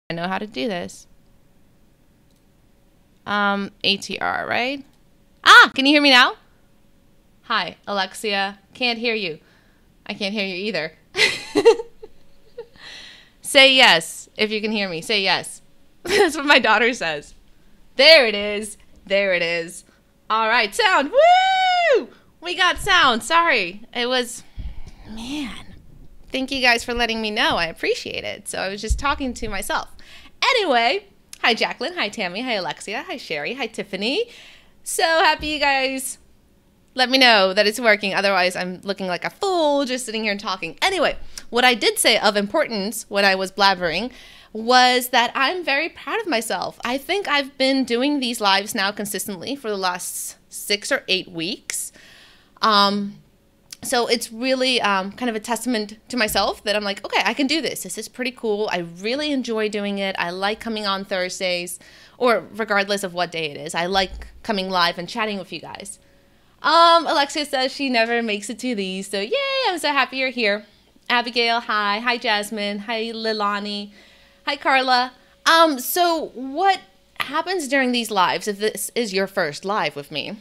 I know how to do this. ATR, right? Ah, can you hear me now? Hi, Alexia. Can't hear you. I can't hear you either. Say yes if you can hear me. Say yes. That's what my daughter says. There it is. There it is. All right, sound. Woo! We got sound. Sorry. It was, man. Thank you guys for letting me know. I appreciate it. So I was just talking to myself. Anyway, hi Jacqueline. Hi Tammy. Hi Alexia. Hi Sherry. Hi Tiffany. So happy you guys let me know that it's working. Otherwise, I'm looking like a fool just sitting here and talking. Anyway, what I did say of importance when I was blabbering was that I'm very proud of myself. I think I've been doing these lives now consistently for the last 6 or 8 weeks. So it's really kind of a testament to myself that I'm like, okay, I can do this. This is pretty cool. I really enjoy doing it. I like coming on Thursdays, or regardless of what day it is. I like coming live and chatting with you guys. Alexia says she never makes it to these, so yay, I'm so happy you're here. Abigail, hi. Hi, Jasmine. Hi, Lilani. Hi, Carla. So what happens during these lives, if this is your first live with me,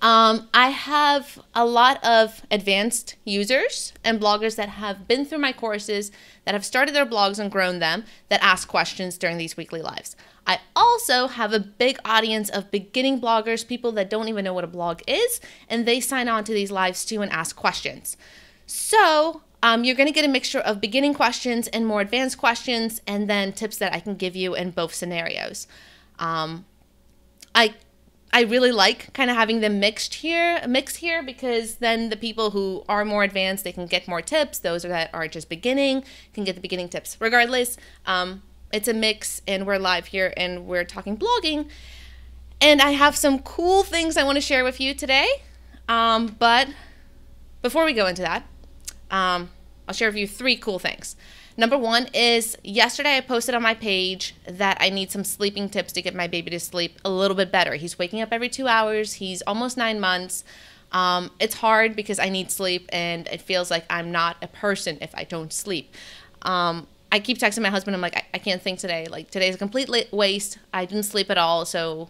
I have a lot of advanced users and bloggers that have been through my courses, that have started their blogs and grown them, that ask questions during these weekly lives. I also have a big audience of beginning bloggers, people that don't even know what a blog is, and they sign on to these lives too and ask questions. So you're going to get a mixture of beginning questions and more advanced questions, and then tips that I can give you in both scenarios. I really like kind of having them mixed here because then the people who are more advanced, they can get more tips. Those that are just beginning can get the beginning tips. Regardless, it's a mix, and we're live here and we're talking blogging. And I have some cool things I want to share with you today. But before we go into that, I'll share with you 3 cool things. Number 1 is yesterday I posted on my page that I need some sleeping tips to get my baby to sleep a little bit better. He's waking up every 2 hours. He's almost 9 months. It's hard because I need sleep, and it feels like I'm not a person if I don't sleep. I keep texting my husband. I'm like, I can't think today. Like, today's a complete waste. I didn't sleep at all. So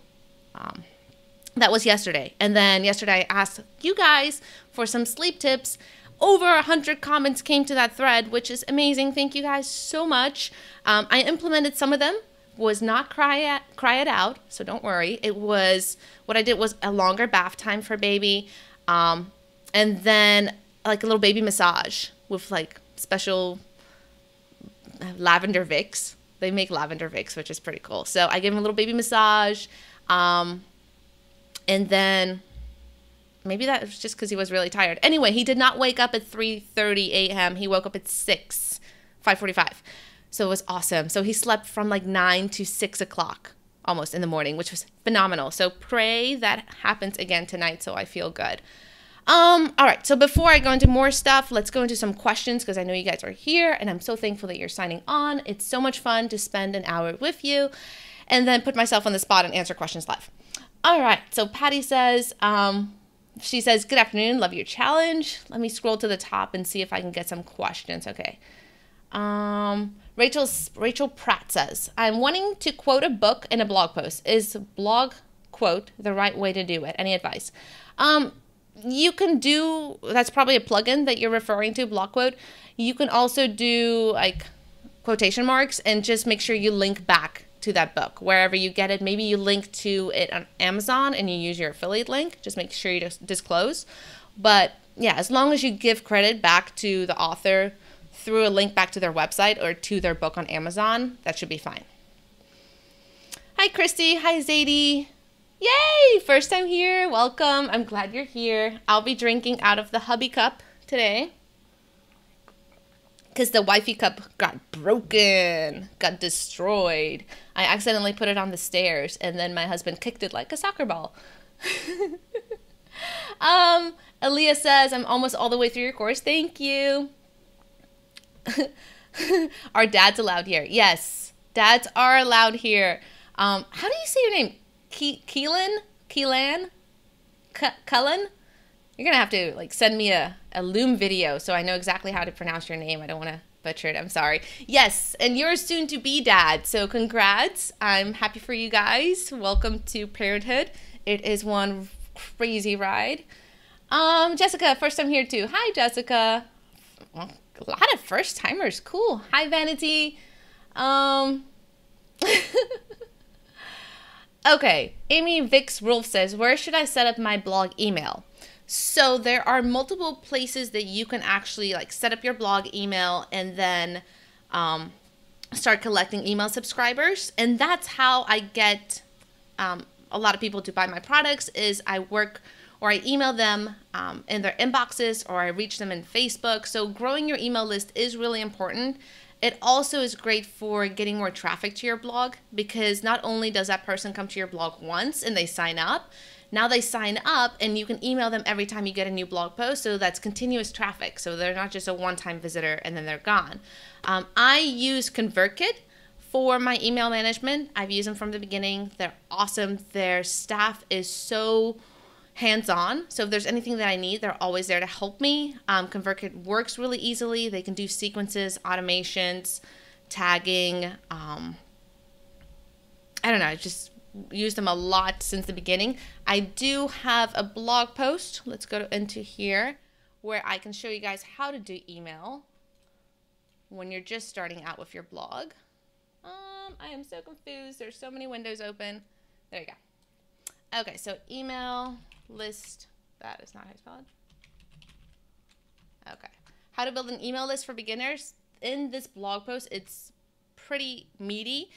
that was yesterday. And then yesterday I asked you guys for some sleep tips. Over 100 comments came to that thread, which is amazing. Thank you guys so much. I implemented some of them. Was not cry it out, so don't worry. It was, what I did was a longer bath time for baby, and then like a little baby massage with like special lavender Vicks. They make lavender Vicks, which is pretty cool. So I gave him a little baby massage, and then maybe that was just because he was really tired. Anyway, he did not wake up at 3:30 a.m. He woke up at 5:45. So it was awesome. So he slept from like 9 to 6 o'clock almost in the morning, which was phenomenal. So pray that happens again tonight so I feel good. All right, so before I go into more stuff, let's go into some questions because I know you guys are here and I'm so thankful that you're signing on. It's so much fun to spend an hour with you and then put myself on the spot and answer questions live. All right, so Patty says, she says, good afternoon, love your challenge. Let me scroll to the top and see if I can get some questions. Okay. Rachel Pratt says, I'm wanting to quote a book in a blog post. Is blog quote the right way to do it? Any advice? You can do, that's probably a plugin that you're referring to, block quote. You can also do like quotation marks and just make sure you link back to that book wherever you get it. Maybe you link to it on Amazon and you use your affiliate link. Just make sure you just disclose. But yeah, as long as you give credit back to the author through a link back to their website or to their book on Amazon, that should be fine. Hi Christy, hi Zadie. Yay! First time here. Welcome. I'm glad you're here. I'll be drinking out of the hubby cup today because the wifey cup got broken, got destroyed. I accidentally put it on the stairs and then my husband kicked it like a soccer ball. Aaliyah says, I'm almost all the way through your course. Thank you. Are dads allowed here? Yes, dads are allowed here. How do you say your name? Keelan? Cullen? You're gonna have to like send me a Loom video so I know exactly how to pronounce your name. I don't want to butchered. I'm sorry. Yes, and you're a soon-to-be dad, so congrats. I'm happy for you guys. Welcome to parenthood. It is one crazy ride. Jessica, first time here too. Hi, Jessica. Well, a lot of first-timers. Cool. Hi, Vanity. Okay, Amy Vix Rolf says, where should I set up my blog email? So there are multiple places that you can actually like set up your blog email and then start collecting email subscribers. And that's how I get a lot of people to buy my products is I work or I email them in their inboxes or I reach them in Facebook. So growing your email list is really important. It also is great for getting more traffic to your blog because not only does that person come to your blog once and they sign up, now they sign up and you can email them every time you get a new blog post. So that's continuous traffic. So they're not just a one-time visitor and then they're gone. I use ConvertKit for my email management. I've used them from the beginning. They're awesome. Their staff is so hands-on. So if there's anything that I need, they're always there to help me. ConvertKit works really easily. They can do sequences, automations, tagging. I don't know. I just used them a lot since the beginning. I do have a blog post. Let's go into here where I can show you guys how to do email when you're just starting out with your blog. I am so confused. There's so many windows open. There you go. Okay, so email list. That is not how you spell it. Okay. How to build an email list for beginners. In this blog post, it's pretty meaty.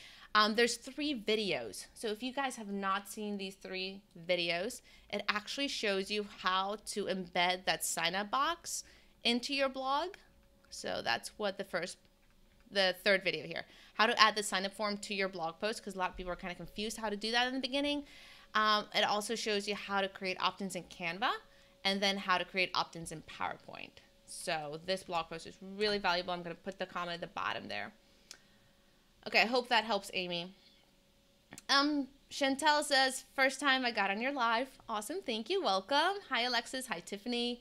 There's 3 videos. So if you guys have not seen these 3 videos, it actually shows you how to embed that sign-up box into your blog. So that's what the third video here. How to add the sign-up form to your blog post, because a lot of people are kind of confused how to do that in the beginning. It also shows you how to create opt-ins in Canva and then how to create opt-ins in PowerPoint. So this blog post is really valuable. I'm going to put the comment at the bottom there. Okay, I hope that helps, Amy. Chantel says, first time I got on your live. Awesome, thank you, welcome. Hi, Alexis. Hi, Tiffany.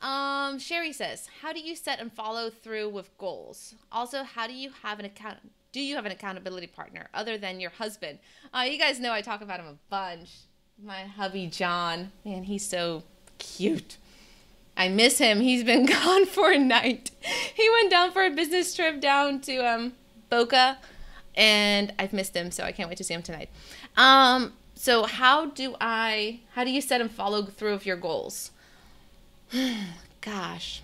Sherry says, how do you set and follow through with goals? Also, how do you have an accountability partner other than your husband? You guys know I talk about him a bunch. My hubby, John. Man, he's so cute. I miss him. He's been gone for a night. He went down for a business trip down to Boca, and I've missed him, so I can't wait to see him tonight. So how do you set and follow through with your goals? Gosh.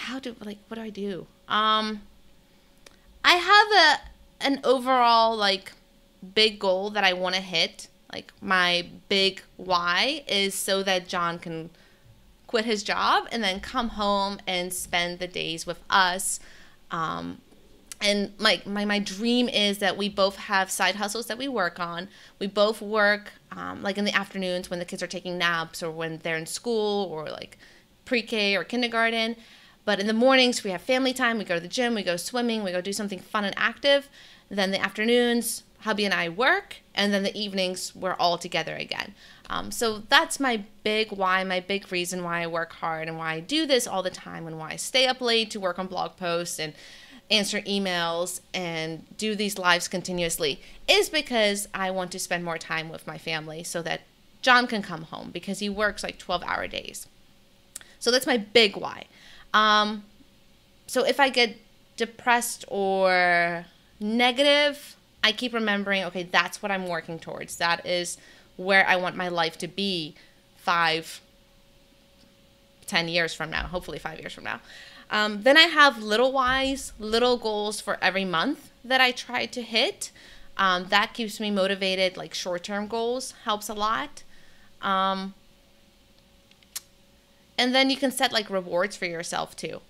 What do I do? I have an overall big goal that I want to hit. Like my big why is so that John can quit his job and then come home and spend the days with us. And my dream is that we both have side hustles that we work on. We both work in the afternoons when the kids are taking naps or when they're in school or pre-K or kindergarten. But in the mornings we have family time. We go to the gym, we go swimming, we go do something fun and active. Then the afternoons, hubby and I work, and then the evenings we're all together again. So that's my big why, my big reason why I work hard and why I do this all the time and why I stay up late to work on blog posts and answer emails and do these lives continuously is because I want to spend more time with my family so that John can come home because he works 12-hour days. So that's my big why. So if I get depressed or negative, I keep remembering, okay, that's what I'm working towards. That is where I want my life to be 5, 10 years from now, hopefully 5 years from now. Then I have little whys, little goals for every month that I try to hit. That keeps me motivated. Short-term goals helps a lot. And then you can set rewards for yourself too.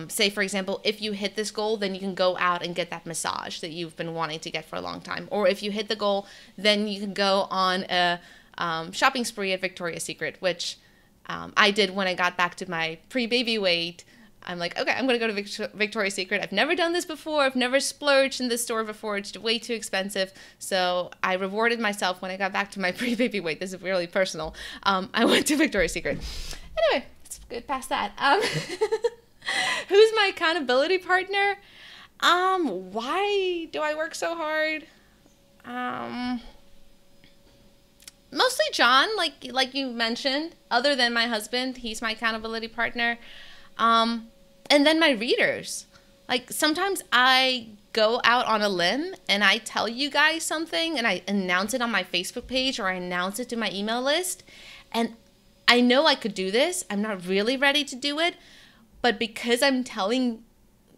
Say, for example, if you hit this goal, then you can go out and get that massage that you've been wanting to get for a long time. Or if you hit the goal, then you can go on a shopping spree at Victoria's Secret, which I did when I got back to my pre-baby weight. I'm like, okay, I'm going to go to Victoria's Secret. I've never done this before. I've never splurged in this store before. It's way too expensive. So I rewarded myself when I got back to my pre-baby weight. This is really personal. I went to Victoria's Secret. Anyway, let's get past that. Who's my accountability partner? Why do I work so hard? Um, Mostly John, like you mentioned. Other than my husband, he's my accountability partner. Um, and then my readers. Like sometimes I go out on a limb and I tell you guys something and I announce it on my Facebook page or I announce it to my email list. And I know I could do this. I'm not really ready to do it. But because I'm telling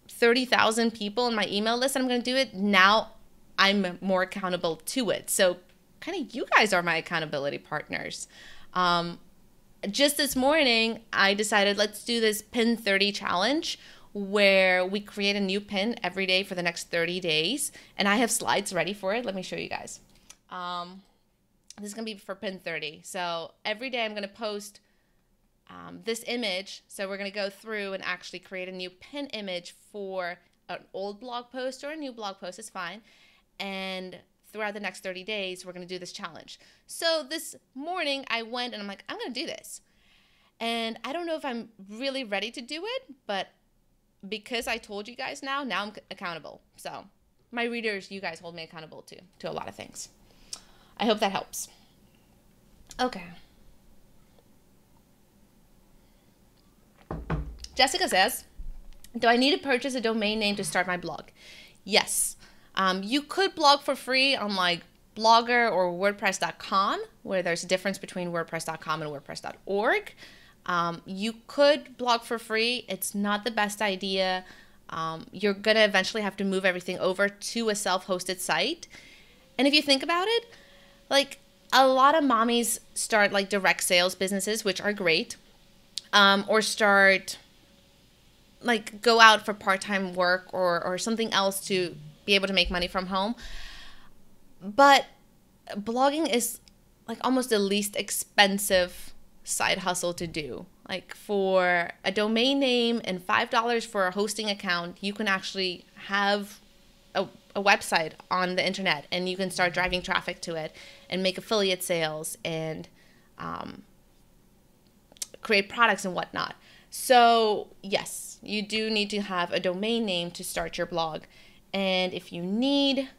30,000 people in my email list that I'm going to do it, now I'm more accountable to it. So kind of you guys are my accountability partners. Just this morning, I decided let's do this pin 30 challenge where we create a new pin every day for the next 30 days. And I have slides ready for it. Let me show you guys. This is going to be for pin 30. So every day I'm going to post this image. So we're going to go through and actually create a new pin image for an old blog post or a new blog post. It's fine. And throughout the next 30 days, we're going to do this challenge. So this morning I went and I'm like, I'm going to do this. And I don't know if I'm really ready to do it, but because I told you guys now I'm accountable. So my readers, you guys hold me accountable to a lot of things. I hope that helps. Okay. Jessica says, do I need to purchase a domain name to start my blog? Yes. You could blog for free on like Blogger or WordPress.com, where there's a difference between WordPress.com and WordPress.org. You could blog for free. It's not the best idea. You're going to eventually have to move everything over to a self-hosted site. And if you think about it, like a lot of mommies start like direct sales businesses, which are great, or start like go out for part-time work or something else to be able to make money from home. But blogging is like almost the least expensive side hustle to do. Like for a domain name and $5 for a hosting account, you can actually have a website on the internet and you can start driving traffic to it and make affiliate sales and create products and whatnot. So yes, you do need to have a domain name to start your blog. And if you need,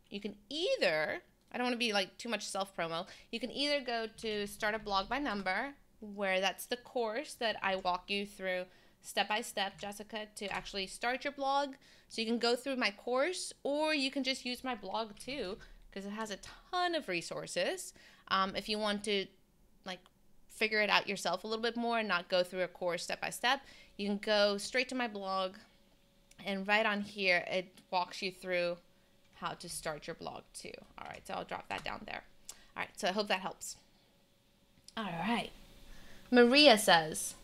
you can either, I don't want to be like too much self-promo, you can either go to Start a Blog by Number, where that's the course that I walk you through step by step, Jessica, to actually start your blog. So you can go through my course, or you can just use my blog too, because it has a ton of resources. If you want to like figure it out yourself a little bit more and not go through a course step by step, you can go straight to my blog, and right on here it walks you through how to start your blog too. All right, so I'll drop that down there. All right, so I hope that helps. All right. Maria says,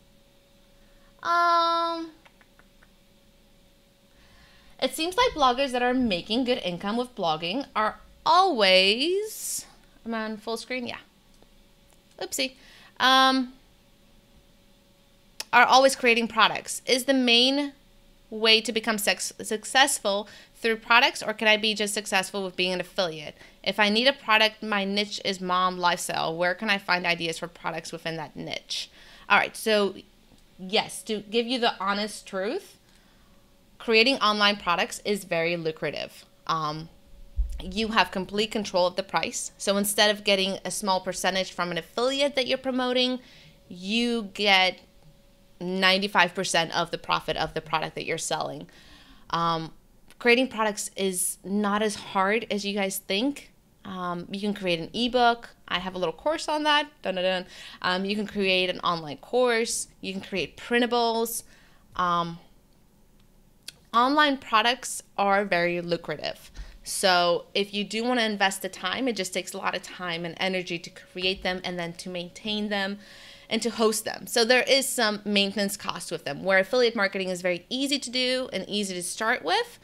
it seems like bloggers that are making good income with blogging are always, am I on full screen? Yeah. Oopsie. Are always creating products. Is the main way to become successful through products, or can I be just successful with being an affiliate? If I need a product, my niche is mom lifestyle. Where can I find ideas for products within that niche? All right, so yes, to give you the honest truth, creating online products is very lucrative. You have complete control of the price. So instead of getting a small percentage from an affiliate that you're promoting, you get 95% of the profit of the product that you're selling. Creating products is not as hard as you guys think. You can create an ebook. I have a little course on that. Dun, dun, dun. You can create an online course. You can create printables. Online products are very lucrative. So if you do want to invest the time, it just takes a lot of time and energy to create them and then to maintain them and to host them. So there is some maintenance cost with them, where affiliate marketing is very easy to do and easy to start with,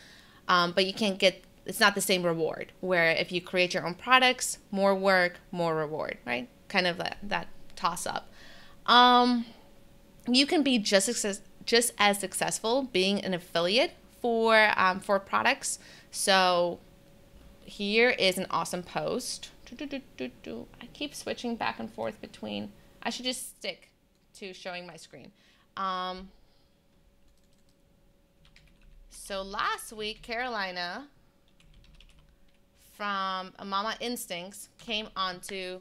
but you can't get, it's not the same reward, where if you create your own products, more work, more reward, right? Kind of that toss up. You can be just as successful being an affiliate for products. So here is an awesome post. I keep switching back and forth between, I should just stick to showing my screen. so last week, Carolina from Mama Instincts came onto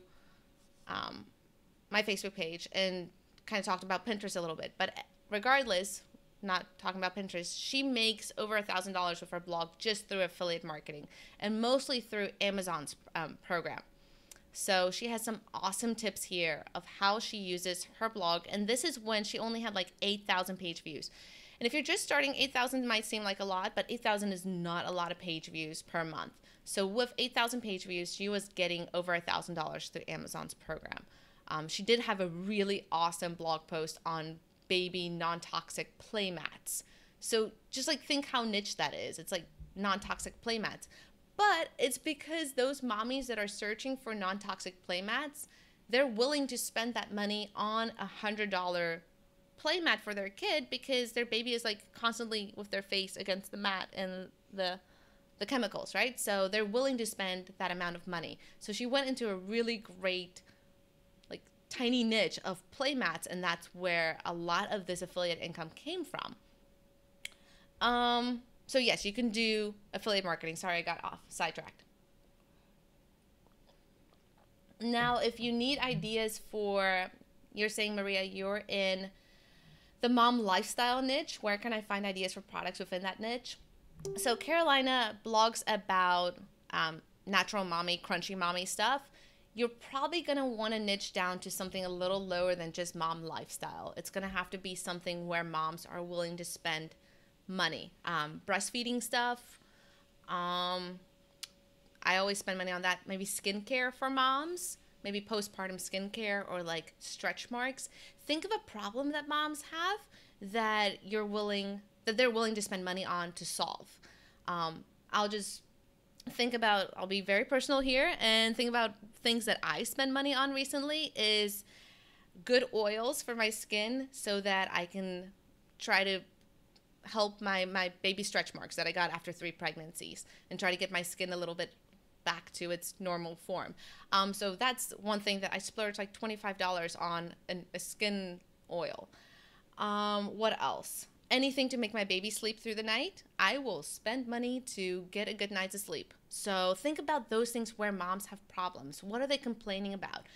my Facebook page and kind of talked about Pinterest a little bit. But regardless, not talking about Pinterest, she makes over $1,000 with her blog just through affiliate marketing and mostly through Amazon's program. So she has some awesome tips here of how she uses her blog. And this is when she only had like 8,000 page views. And if you're just starting, 8,000 might seem like a lot, but 8,000 is not a lot of page views per month. So with 8,000 page views, she was getting over $1,000 through Amazon's program. She did have a really awesome blog post on baby non-toxic play mats. So just like think how niche that is. It's like non-toxic play mats. But it's because those mommies that are searching for non-toxic play mats, they're willing to spend that money on a $100 play mat for their kid because their baby is like constantly with their face against the mat and the chemicals, right? So they're willing to spend that amount of money. So she went into a really great like tiny niche of play mats, and that's where a lot of this affiliate income came from. So yes, you can do affiliate marketing. Sorry, I got sidetracked. Now, if you need ideas for, you're saying, Maria, you're in the mom lifestyle niche. Where can I find ideas for products within that niche? So Carolina blogs about natural mommy, crunchy mommy stuff. You're probably going to want to niche down to something a little lower than just mom lifestyle. It's going to have to be something where moms are willing to spend money. Breastfeeding stuff. I always spend money on that. Maybe skincare for moms. Maybe postpartum skincare or like stretch marks. Think of a problem that moms have that they're willing to spend money on to solve. I'll be very personal here and think about things that I spend money on recently is good oils for my skin so that I can try to help my baby stretch marks that I got after 3 pregnancies and try to get my skin a little bit back to its normal form. So that's one thing that I splurged like $25 on a skin oil. What else? Anything to make my baby sleep through the night. I will spend money to get a good night's sleep. So think about those things where moms have problems. What are they complaining about?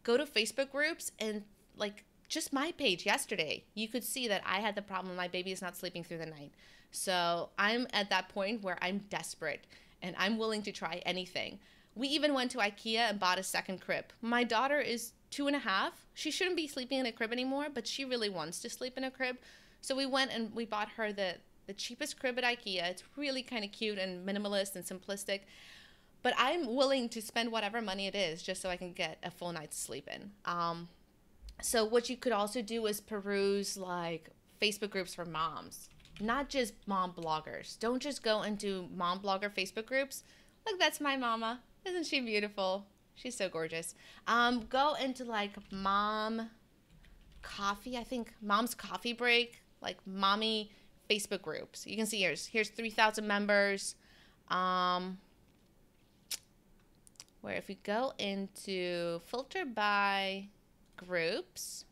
Go to Facebook groups and like just my page yesterday, you could see that I had the problem my baby is not sleeping through the night. So I'm at that point where I'm desperate and I'm willing to try anything. We even went to IKEA and bought a second crib. My daughter is 2.5. She shouldn't be sleeping in a crib anymore, but she really wants to sleep in a crib. So we went and we bought her the cheapest crib at IKEA. It's really kind of cute and minimalist and simplistic. But I'm willing to spend whatever money it is just so I can get a full night's sleep in. So what you could also do is peruse like Facebook groups for moms, not just mom bloggers. Don't just go into mom blogger Facebook groups. Like, that's my mama. Isn't she beautiful? She's so gorgeous. Go into like mom coffee, I think mom's coffee break, like mommy Facebook groups. You can see here's 3,000 members. Where if we go into filter by groups,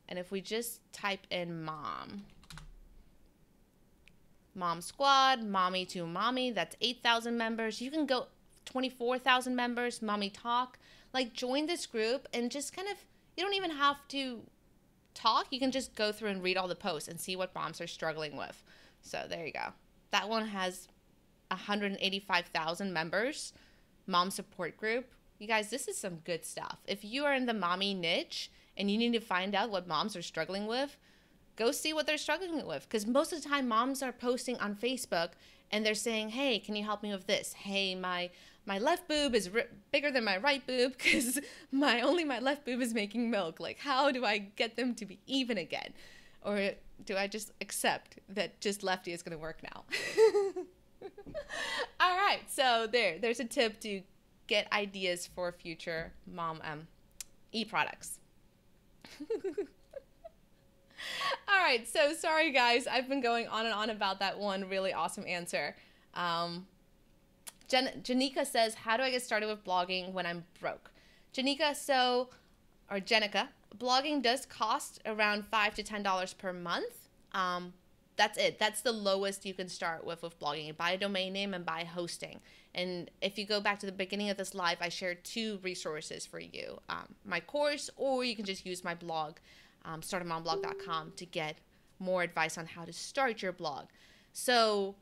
and if we just type in mom squad, mommy to mommy, that's 8,000 members. You can go 24,000 members, mommy talk. Like, join this group and just kind of, you don't even have to talk. You can just go through and read all the posts and see what moms are struggling with. So there you go. That one has 185,000 members. Mom support group. You guys, this is some good stuff. If you are in the mommy niche and you need to find out what moms are struggling with, go see what they're struggling with. Because most of the time, moms are posting on Facebook and they're saying, hey, can you help me with this? Hey, my left boob is bigger than my right boob because only my left boob is making milk. Like, how do I get them to be even again? Or do I just accept that just lefty is going to work now? All right, so there's a tip to get ideas for future mom e-products. All right, so sorry guys, I've been going on and on about that one really awesome answer. Janika says, how do I get started with blogging when I'm broke? Jenica, blogging does cost around $5 to $10 per month. That's it. That's the lowest you can start with blogging. Buy a domain name and buy hosting. And if you go back to the beginning of this live, I shared 2 resources for you. My course, or you can just use my blog, startamomblog.com, to get more advice on how to start your blog. So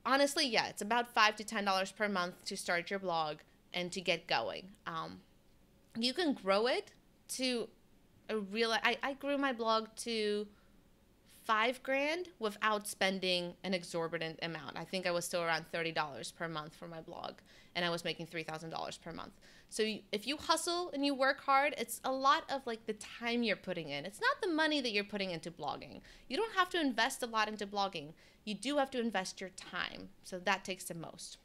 honestly, yeah, it's about $5 to $10 per month to start your blog and to get going. You can grow it to a real, I grew my blog to $5,000 without spending an exorbitant amount. I think I was still around $30 per month for my blog, and I was making $3,000 per month. So if you hustle and you work hard, it's a lot of like the time you're putting in. It's not the money that you're putting into blogging. You don't have to invest a lot into blogging. You do have to invest your time. So that takes the most.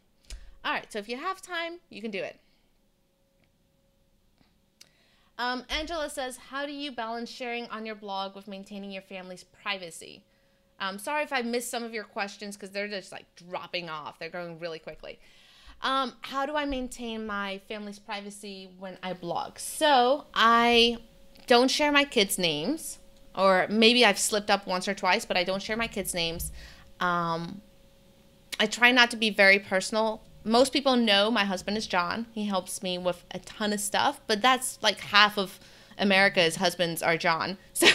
All right. So if you have time, you can do it. Angela says, how do you balance sharing on your blog with maintaining your family's privacy? Sorry if I missed some of your questions because they're just like dropping off. They're going really quickly. How do I maintain my family's privacy when I blog? So I don't share my kids' names, or maybe I've slipped up once or twice, but I don't share my kids' names. I try not to be very personal. Most people know my husband is John. He helps me with a ton of stuff, but that's like half of America's husbands are John. So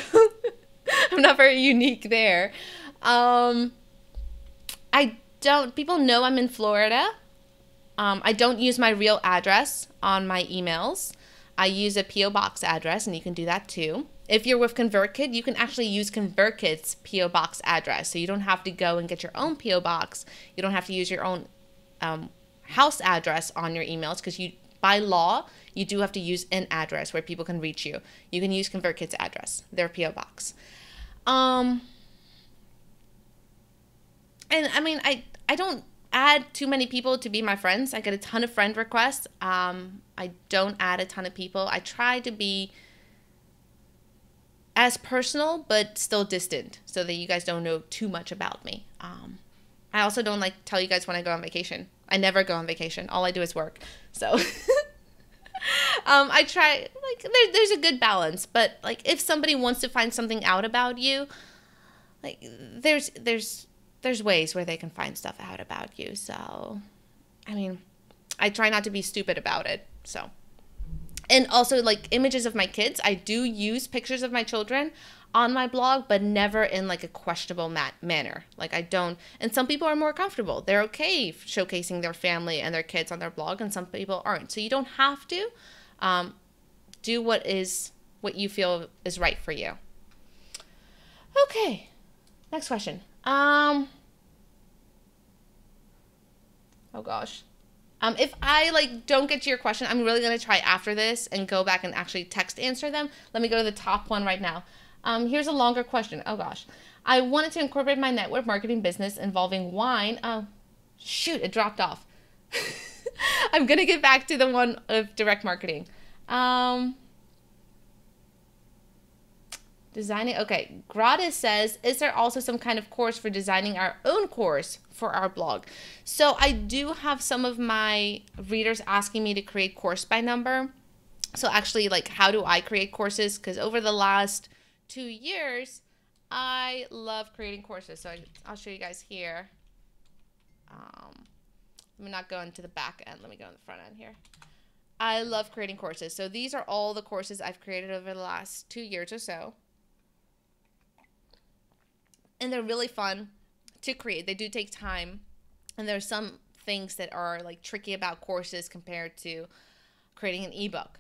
I'm not very unique there. People know I'm in Florida. I don't use my real address on my emails. I use a P.O. Box address, and you can do that too. If you're with ConvertKit, you can actually use ConvertKit's P.O. Box address. So you don't have to go and get your own P.O. Box. You don't have to use your own house address on your emails, because by law, you do have to use an address where people can reach you. You can use ConvertKit's address, their P.O. Box. And I mean, I don't add too many people to be my friends. I get a ton of friend requests. I don't add a ton of people. I try to be as personal, but still distant, so that you guys don't know too much about me. I also don't like tell you guys when I go on vacation. I never go on vacation. All I do is work. So I try, like, there's a good balance, but like if somebody wants to find something out about you, like there's ways where they can find stuff out about you. So, I mean, I try not to be stupid about it. So, and also like images of my kids, I do use pictures of my children on my blog, but never in like a questionable manner. Like I don't, and some people are more comfortable. They're okay showcasing their family and their kids on their blog, and some people aren't. So you don't have to do what you feel is right for you. Okay, next question. Oh gosh. If I don't get to your question, I'm really going to try after this and go back and actually text answer them. Let me go to the top one right now. Here's a longer question. Oh gosh. I wanted to incorporate my network marketing business involving wine. Oh, shoot, it dropped off. I'm going to get back to the one of direct marketing. Designing. Okay. Gratis says, is there also some kind of course for designing our own course for our blog? So I do have some of my readers asking me to create course by number. So actually, how do I create courses? Because over the last 2 years, I love creating courses. So I'll show you guys here. Let me not go into the back end. Let me go in the front end here. I love creating courses. So these are all the courses I've created over the last 2 years or so. And they're really fun to create. They do take time. And there's some things that are tricky about courses compared to creating an ebook.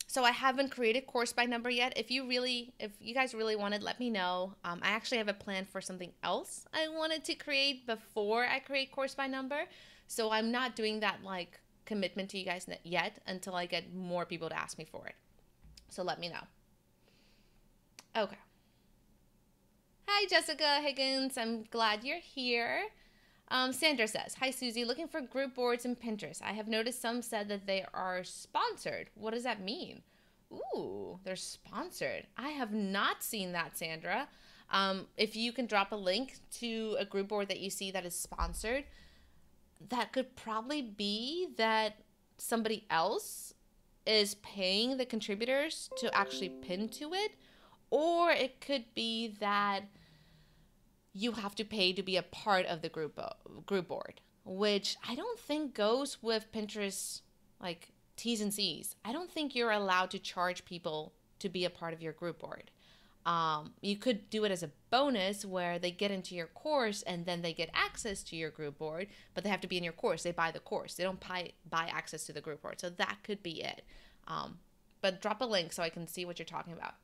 So I haven't created course by number yet. If you guys really wanted, let me know. I actually have a plan for something else I wanted to create before I create course by number. So I'm not doing that commitment to you guys yet until I get more people to ask me for it. So let me know. Okay. Hi, Jessica Higgins. I'm glad you're here. Sandra says, hi, Susie. Looking for group boards in Pinterest. I have noticed some said that they are sponsored. What does that mean? Ooh, they're sponsored. I have not seen that, Sandra. If you can drop a link to a group board that you see that is sponsored, that could probably be that somebody else is paying the contributors to actually pin to it. Or it could be that you have to pay to be a part of the group board, which I don't think goes with Pinterest like T's and C's. I don't think you're allowed to charge people to be a part of your group board. You could do it as a bonus where they get into your course and then they get access to your group board, but they have to be in your course. They buy the course. They don't buy access to the group board. So that could be it. But drop a link so I can see what you're talking about.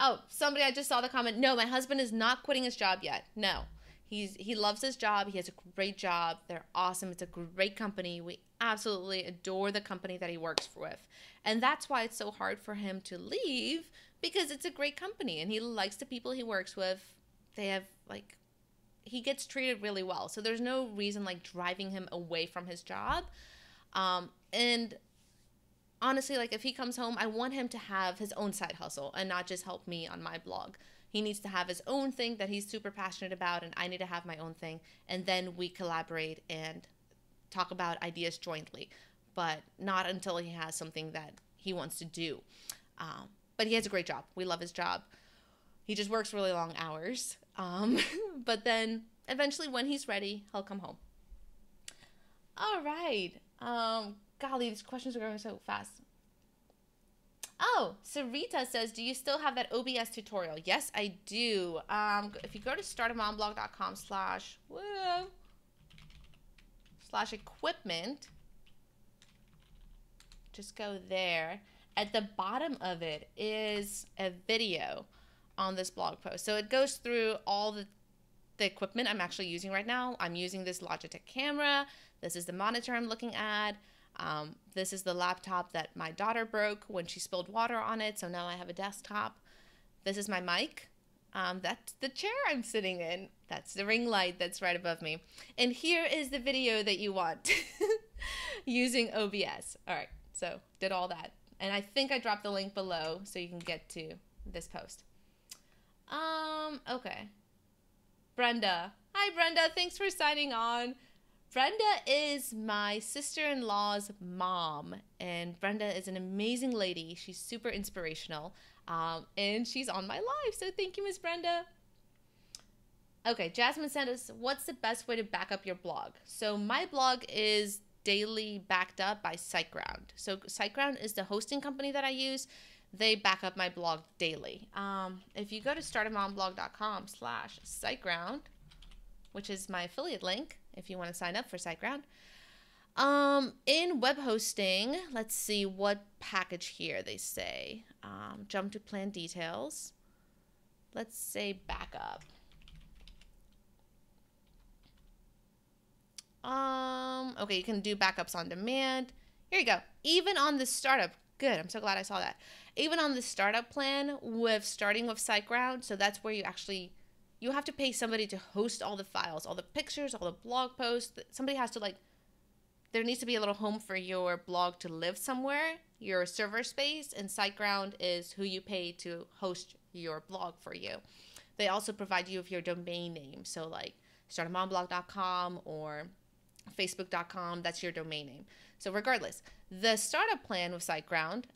Oh, somebody, I just saw the comment. No, my husband is not quitting his job yet. No. He loves his job. He has a great job. They're awesome. It's a great company. We absolutely adore the company that he works with. And that's why it's so hard for him to leave, because it's a great company and he likes the people he works with. They have he gets treated really well. So there's no reason driving him away from his job. And honestly, if he comes home, I want him to have his own side hustle and not just help me on my blog. He needs to have his own thing that he's super passionate about, and I need to have my own thing. And then we collaborate and talk about ideas jointly, but not until he has something that he wants to do. But he has a great job. We love his job. He just works really long hours. But then eventually when he's ready, he'll come home. All right. Golly, these questions are going so fast. Oh, Sarita says, do you still have that OBS tutorial? Yes, I do. If you go to startamomblog.com/equipment, just go there. At the bottom of it is a video on this blog post. So it goes through all the equipment I'm actually using right now. I'm using this Logitech camera. This is the monitor I'm looking at. This is the laptop that my daughter broke when she spilled water on it. So now I have a desktop. This is my mic. That's the chair I'm sitting in. That's the ring light that's right above me. And here is the video that you want using OBS. All right. So did all that. And I think I dropped the link below so you can get to this post. Okay. Brenda. Hi, Brenda. Thanks for signing on. Brenda is my sister-in-law's mom, and Brenda is an amazing lady. She's super inspirational, and she's on my live, so thank you, Miss Brenda. Okay, Jasmine sent us, what's the best way to back up your blog? So my blog is daily backed up by SiteGround. So SiteGround is the hosting company that I use. They back up my blog daily. If you go to startamomblog.com/SiteGround, which is my affiliate link, if you want to sign up for SiteGround. In web hosting, let's see what package here they say. Jump to plan details. Let's say backup. Okay, you can do backups on demand. Here you go. Even on the startup. Good, I'm so glad I saw that. Even on the startup plan with starting with SiteGround, so that's where you have to pay somebody to host all the files, all the pictures, all the blog posts. Somebody has to there needs to be a little home for your blog to live somewhere, your server space, and SiteGround is who you pay to host your blog for you. They also provide you with your domain name. So startamomblog.com or facebook.com, that's your domain name. So regardless, the startup plan with SiteGround,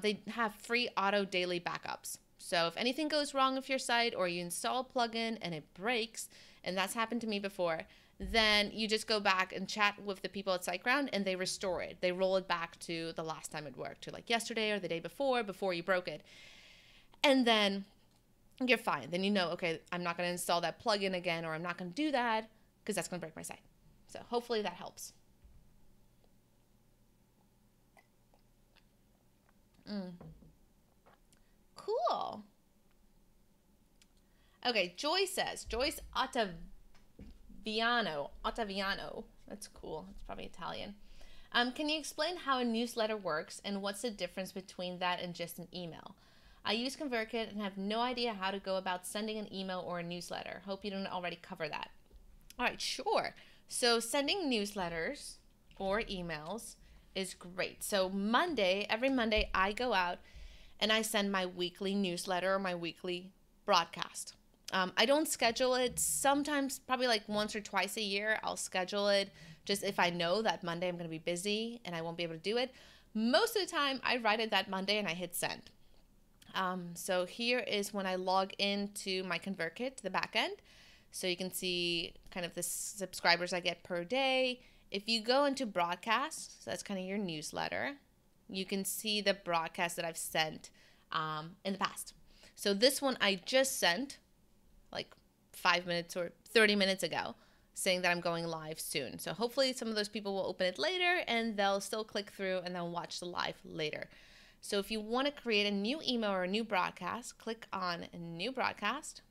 they have free auto daily backups. So if anything goes wrong with your site or you install a plugin and it breaks, and that's happened to me before, then you just go back and chat with the people at SiteGround and they restore it. They roll it back to the last time it worked, to yesterday or the day before you broke it. And then you're fine. Then you know, okay, I'm not going to install that plugin again, or I'm not going to do that because that's going to break my site. So hopefully that helps. Cool. Okay, Joyce Ottaviano. That's cool. It's probably Italian. Can you explain how a newsletter works and what's the difference between that and just an email? I use ConvertKit and have no idea how to go about sending an email or a newsletter. Hope you don't already cover that. All right, sure. So sending newsletters or emails is great. So every Monday, I go out and I send my weekly newsletter or my weekly broadcast. I don't schedule it. Sometimes, probably once or twice a year, I'll schedule it just if I know that Monday I'm going to be busy and I won't be able to do it. Most of the time, I write it that Monday and I hit send. So here is when I log into my ConvertKit to the back end. So you can see kind of the subscribers I get per day. If you go into broadcast, so that's kind of your newsletter, you can see the broadcast that I've sent in the past. So this one I just sent like 5 minutes or 30 minutes ago, saying that I'm going live soon. So hopefully some of those people will open it later and they'll still click through and then watch the live later. So if you want to create a new email or a new broadcast, click on a new broadcast.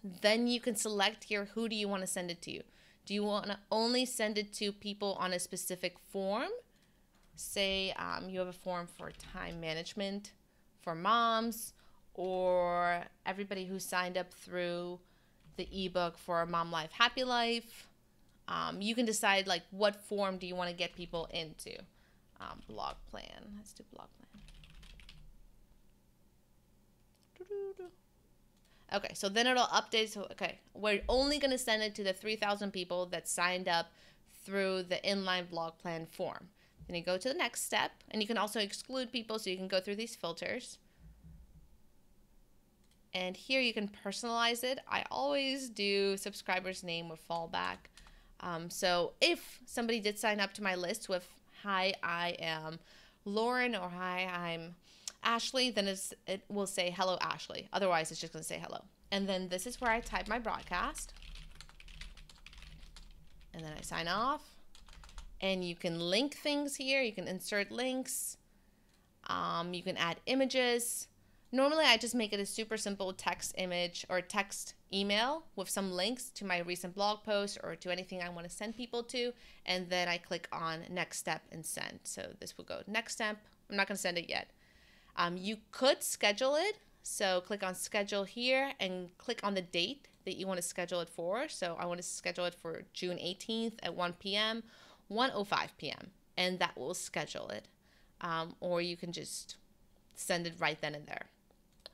Then you can select here, who do you want to send it to? Do you want to only send it to people on a specific form? Say you have a form for time management for moms, or everybody who signed up through the ebook for Mom Life Happy Life. You can decide like what form do you want to get people into. Blog plan. Let's do blog plan. Okay, so then it'll update. So, okay, we're only going to send it to the 3,000 people that signed up through the inline blog plan form. Then you go to the next step, and you can also exclude people, so you can go through these filters. And here you can personalize it. I always do subscriber's name with fallback. So if somebody did sign up to my list with, hi, I am Lauren, or hi, I'm Ashley, then it will say hello Ashley. Otherwise it's just going to say hello. And then this is where I type my broadcast, and then I sign off. And you can link things here. You can insert links. You can add images. Normally I just make it a super simple text image or text email with some links to my recent blog post or to anything I want to send people to, and then I click on next step and send. So this will go next step. I'm not going to send it yet. You could schedule it. So click on schedule here and click on the date that you want to schedule it for. So I want to schedule it for June 18th at 1 p.m., 1:05 p.m., and that will schedule it. Or you can just send it right then and there.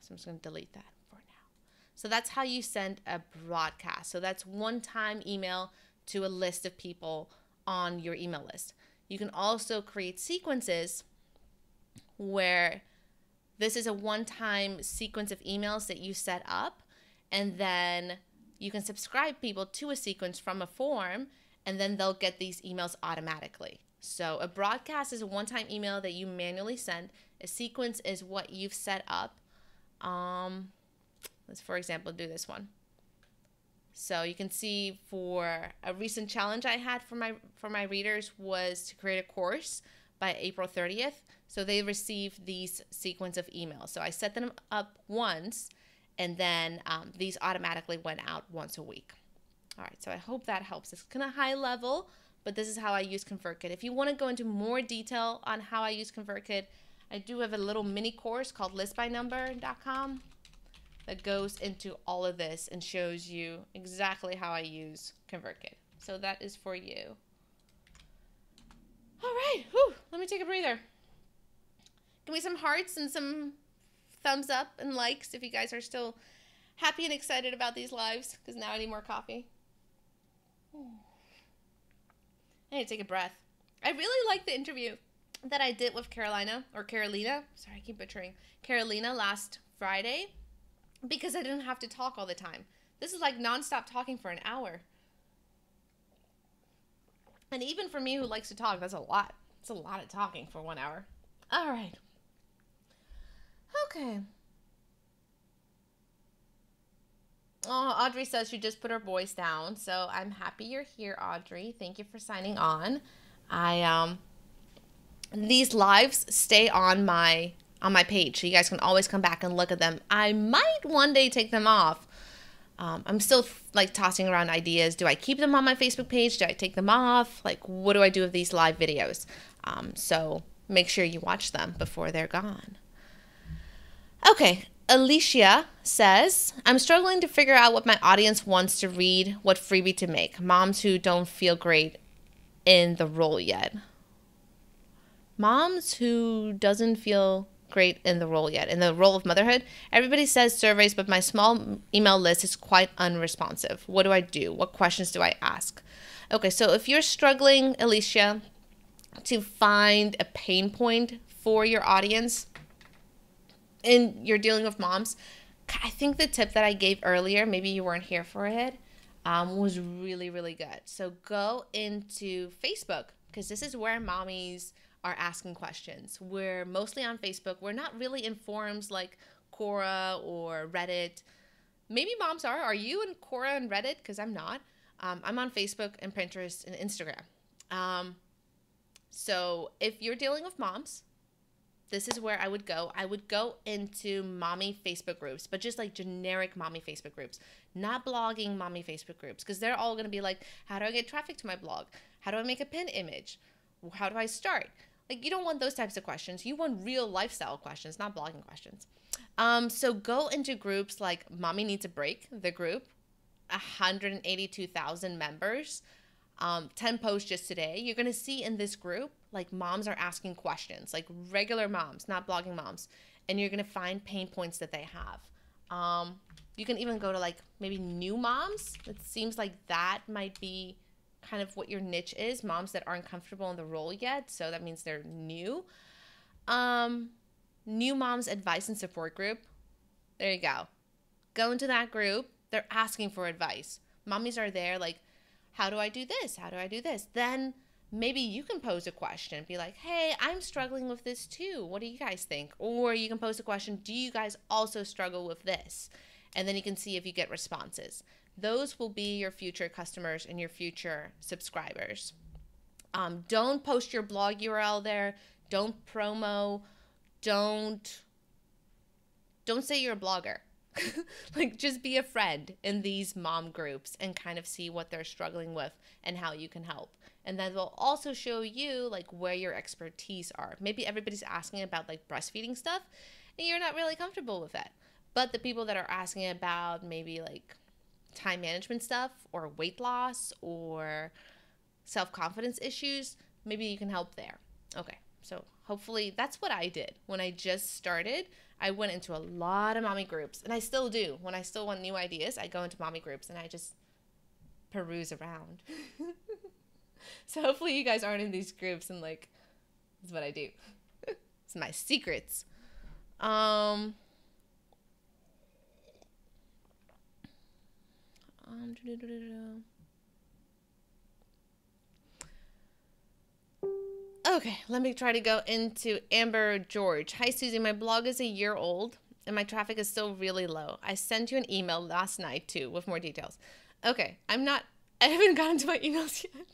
So I'm just going to delete that for now. So that's how you send a broadcast. So that's one-time email to a list of people on your email list. You can also create sequences where this is a one-time sequence of emails that you set up, and then you can subscribe people to a sequence from a form, and then they'll get these emails automatically. So a broadcast is a one-time email that you manually send. A sequence is what you've set up. Let's, for example, do this one. So you can see for a recent challenge I had for my readers was to create a course by April 30th. So they received these sequence of emails. So I set them up once, and then these automatically went out once a week. All right, so I hope that helps. It's kind of high level, but this is how I use ConvertKit. If you want to go into more detail on how I use ConvertKit, I do have a little mini course called listbynumber.com that goes into all of this and shows you exactly how I use ConvertKit. So that is for you. All right, whew, let me take a breather. Give me some hearts and some thumbs up and likes if you guys are still happy and excited about these lives, because now I need more coffee. I need to take a breath. I really like the interview that I did with Carolina. Sorry, I keep butchering. Carolina last Friday, because I didn't have to talk all the time. This is like nonstop talking for an hour. And even for me who likes to talk, that's a lot. It's a lot of talking for 1 hour. All right. Okay. Oh, Audrey says she just put her voice down, so I'm happy you're here, Audrey. Thank you for signing on. These lives stay on my page, so you guys can always come back and look at them. I might one day take them off. I'm still like tossing around ideas. Do I keep them on my Facebook page? Do I take them off? Like, what do I do with these live videos? So make sure you watch them before they're gone. Okay. Alicia says, I'm struggling to figure out what my audience wants to read, what freebie to make. Moms who don't feel great in the role yet. Moms who doesn't feel great in the role yet, in the role of motherhood. Everybody says surveys, but my small email list is quite unresponsive. What do I do? What questions do I ask? Okay, so if you're struggling, Alicia, to find a pain point for your audience, and you're dealing with moms, I think the tip that I gave earlier, maybe you weren't here for it, was really, really good. So go into Facebook, because this is where mommies are asking questions. We're mostly on Facebook. We're not really in forums like Quora or Reddit. Maybe moms are. Are you in Quora and Reddit? Because I'm not. I'm on Facebook and Pinterest and Instagram. So if you're dealing with moms, this is where I would go. I would go into mommy Facebook groups, but just like generic mommy Facebook groups, not blogging mommy Facebook groups, because they're all going to be like, how do I get traffic to my blog? How do I make a pin image? How do I start? Like, you don't want those types of questions. You want real lifestyle questions, not blogging questions. So go into groups like Mommy Needs a Break, the group, 182,000 members, 10 posts just today. You're going to see in this group, like, moms are asking questions, like regular moms, not blogging moms. And you're going to find pain points that they have. You can even go to like maybe new moms. It seems like that might be kind of what your niche is, moms that aren't comfortable in the role yet. So that means they're new. New moms advice and support group. There you go. Go into that group. They're asking for advice. Mommies are there like, how do I do this? How do I do this? Then maybe you can pose a question. Be like, hey, I'm struggling with this too. What do you guys think? Or you can pose a question, do you guys also struggle with this? And then you can see if you get responses. Those will be your future customers and your future subscribers. Don't post your blog URL there. Don't promo. Don't say you're a blogger. Like, just be a friend in these mom groups and kind of see what they're struggling with and how you can help. And then they'll also show you like where your expertise are. Maybe everybody's asking about like breastfeeding stuff and you're not really comfortable with that. But the people that are asking about maybe like time management stuff or weight loss or self-confidence issues, maybe you can help there. Okay, so hopefully that's what I did when I just started. I went into a lot of mommy groups, and I still do. When I still want new ideas, I go into mommy groups and I just peruse around. So hopefully you guys aren't in these groups and like, this is what I do. It's my secrets. Okay, let me try to go into Amber George. Hi, Susie. My blog is a year old and my traffic is still really low. I sent you an email last night too with more details. Okay, I haven't gotten to my emails yet.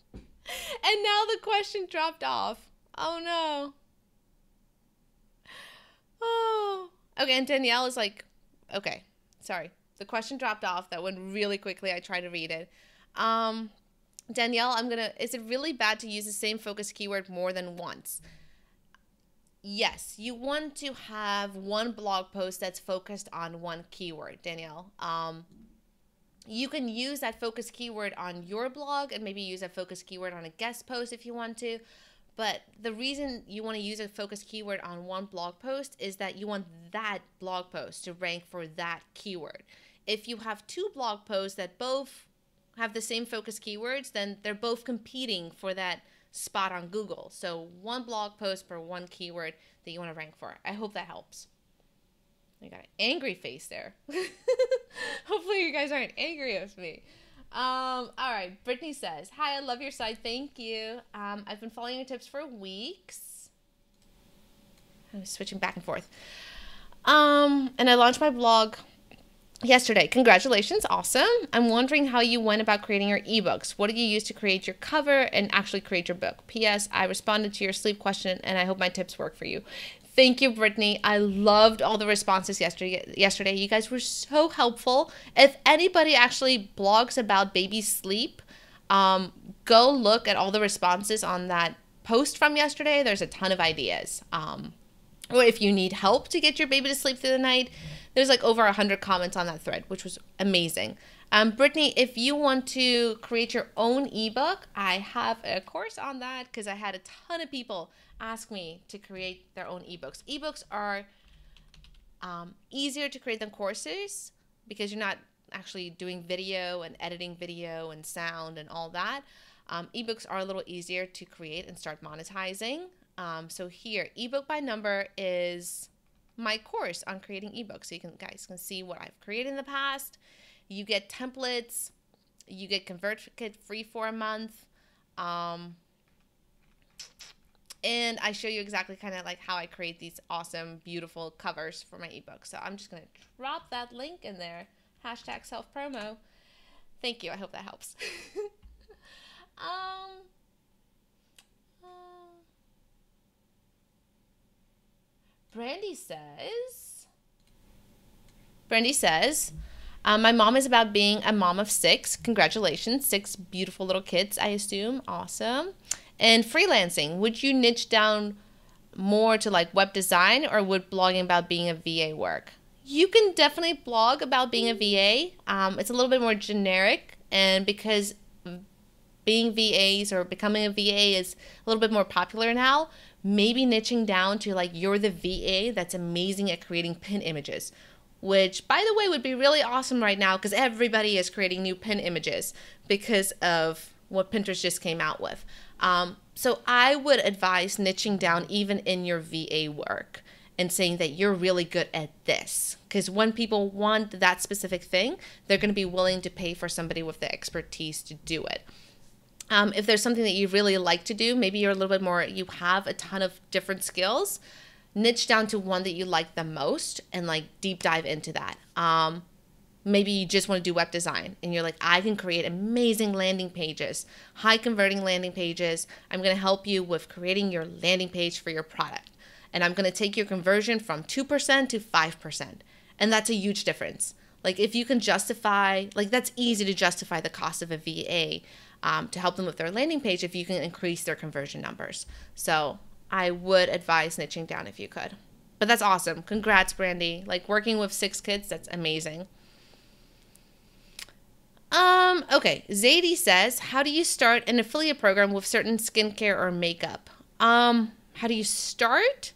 And now the question dropped off. Oh no. Oh. Okay, and Danielle is like, okay, sorry. The question dropped off. That went really quickly. I tried to read it. Danielle, is it really bad to use the same focus keyword more than once? Yes, you want to have one blog post that's focused on one keyword, Danielle. You can use that focus keyword on your blog and maybe use a focus keyword on a guest post if you want to. But the reason you want to use a focus keyword on one blog post is that you want that blog post to rank for that keyword. If you have two blog posts that both have the same focus keywords, then they're both competing for that spot on Google. So one blog post per one keyword that you want to rank for. I hope that helps. I got an angry face there. Hopefully you guys aren't angry with me. All right. Brittany says, hi, I love your site. Thank you. I've been following your tips for weeks. I'm switching back and forth. And I launched my blog yesterday. Congratulations. Awesome. I'm wondering how you went about creating your ebooks. What did you use to create your cover and actually create your book? P.S. I responded to your sleep question and I hope my tips work for you. Thank you, Brittany. I loved all the responses yesterday. You guys were so helpful. If anybody actually blogs about baby sleep, go look at all the responses on that post from yesterday. There's a ton of ideas. Or if you need help to get your baby to sleep through the night, there's like over 100 comments on that thread, which was amazing. Brittany, if you want to create your own ebook, I have a course on that because I had a ton of people ask me to create their own ebooks. Ebooks are easier to create than courses because you're not actually doing video and editing video and sound and all that. Ebooks are a little easier to create and start monetizing. So here, ebook by number is my course on creating ebooks. So you guys can see what I've created in the past. You get templates. You get ConvertKit free for a month. And I show you exactly kind of like how I create these awesome, beautiful covers for my ebook. So I'm just going to drop that link in there. Hashtag self-promo. Thank you. I hope that helps. Brandy says, my mom is about being a mom of 6. Congratulations. 6 beautiful little kids, I assume. Awesome. And freelancing. Would you niche down more to like web design, or would blogging about being a VA work? You can definitely blog about being a VA. It's a little bit more generic, and because being VAs or becoming a VA is a little bit more popular now, maybe niching down to like you're the VA that's amazing at creating pin images, which by the way would be really awesome right now because everybody is creating new pin images because of what Pinterest just came out with. So I would advise niching down even in your VA work and saying that you're really good at this, because when people want that specific thing, they're going to be willing to pay for somebody with the expertise to do it. If there's something that you really like to do, maybe you're a little bit more, you have a ton of different skills, niche down to one that you like the most and like deep dive into that. Maybe you just want to do web design and you're like, I can create amazing landing pages, high converting landing pages. I'm going to help you with creating your landing page for your product. And I'm going to take your conversion from 2% to 5%. And that's a huge difference. Like if you can justify, like that's easy to justify the cost of a VA to help them with their landing page if you can increase their conversion numbers. So I would advise niching down if you could. But that's awesome. Congrats, Brandy. Like working with 6 kids, that's amazing. Okay. Zadie says, how do you start an affiliate program with certain skincare or makeup? How do you start?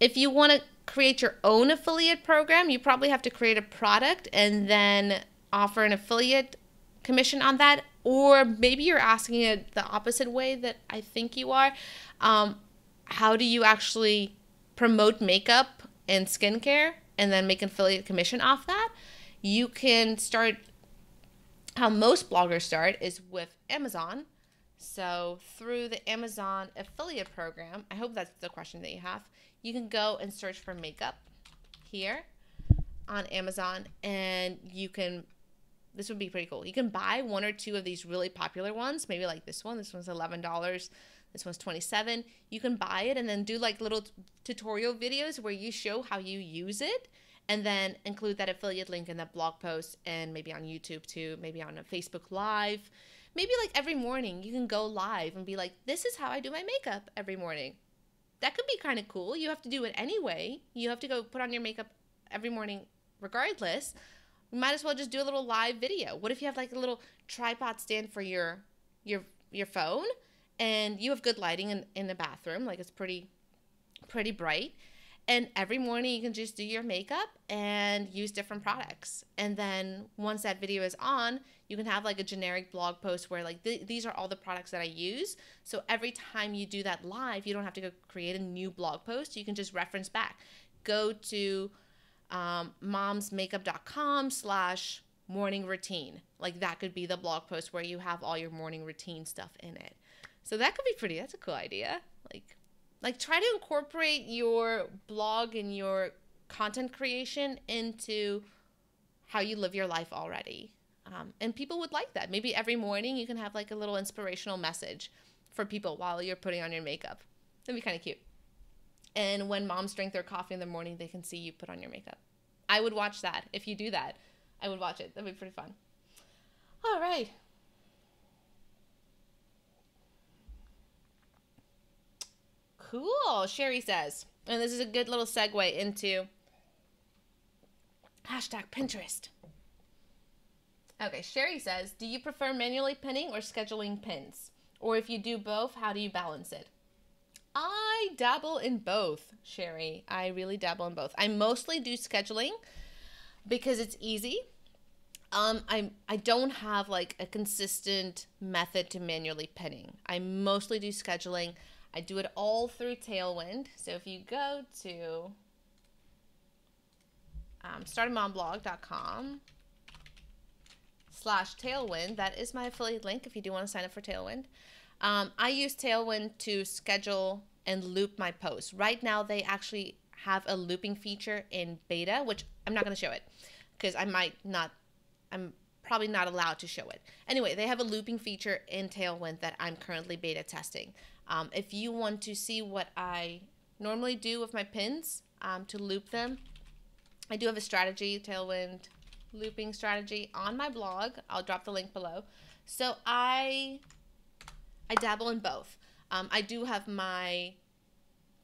If you want to create your own affiliate program, you probably have to create a product and then offer an affiliate commission on that. Or maybe you're asking it the opposite way that I think you are. How do you actually promote makeup and skincare and then make an affiliate commission off that? You can start, how most bloggers start is with Amazon. So through the Amazon affiliate program, I hope that's the question that you have, you can go and search for makeup here on Amazon, and you can, this would be pretty cool. You can buy 1 or 2 of these really popular ones, maybe like this one. This one's $11. This one's $27. You can buy it and then do like little tutorial videos where you show how you use it, and then include that affiliate link in that blog post, and maybe on YouTube too, maybe on a Facebook Live. Maybe like every morning you can go live and be like, this is how I do my makeup every morning. That could be kind of cool. You have to do it anyway. You have to go put on your makeup every morning regardless. You might as well just do a little live video. What if you have like a little tripod stand for your phone, and you have good lighting in the bathroom, like it's pretty bright, and every morning you can just do your makeup and use different products. And then once that video is on, you can have like a generic blog post where like these are all the products that I use. So every time you do that live, you don't have to go create a new blog post. You can just reference back. Go to momsmakeup.com/morning routine. Like that could be the blog post where you have all your morning routine stuff in it. So that could be pretty, that's a cool idea. Like try to incorporate your blog and your content creation into how you live your life already. And people would like that. Maybe every morning you can have like a little inspirational message for people while you're putting on your makeup. That'd be kind of cute. And when moms drink their coffee in the morning, they can see you put on your makeup. I would watch that. If you do that, I would watch it. That'd be pretty fun. All right. Cool, Sherry says. And this is a good little segue into hashtag Pinterest. Okay, Sherry says, do you prefer manually pinning or scheduling pins? Or if you do both, how do you balance it? I dabble in both, Sherry. I really dabble in both. I mostly do scheduling because it's easy. I don't have like a consistent method to manually pinning. I mostly do scheduling. I do it all through Tailwind. So if you go to startingmomblog.com/Tailwind. That is my affiliate link if you do want to sign up for Tailwind. I use Tailwind to schedule and loop my posts. Right now, they actually have a looping feature in beta, which I'm not going to show it because I'm probably not allowed to show it. Anyway, they have a looping feature in Tailwind that I'm currently beta testing. If you want to see what I normally do with my pins to loop them, I do have a strategy, Tailwind looping strategy on my blog. I'll drop the link below. So I dabble in both. I do have my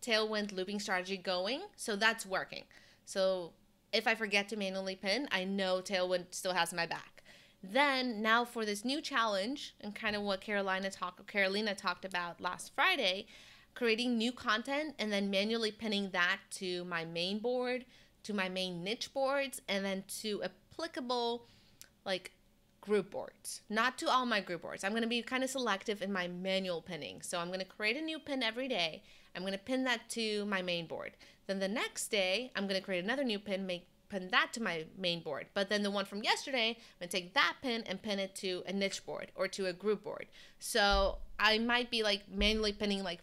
Tailwind looping strategy going, so that's working. So if I forget to manually pin, I know Tailwind still has my back. Then now for this new challenge, and kind of what Carolina talked about last Friday, creating new content and then manually pinning that to my main board, to my main niche boards, and then to applicable like group boards. Not to all my group boards. I'm going to be kind of selective in my manual pinning. So I'm going to create a new pin every day. I'm going to pin that to my main board. Then the next day, I'm going to create another new pin, pin that to my main board. But then the one from yesterday, I'm going to take that pin and pin it to a niche board or to a group board. So I might be like manually pinning like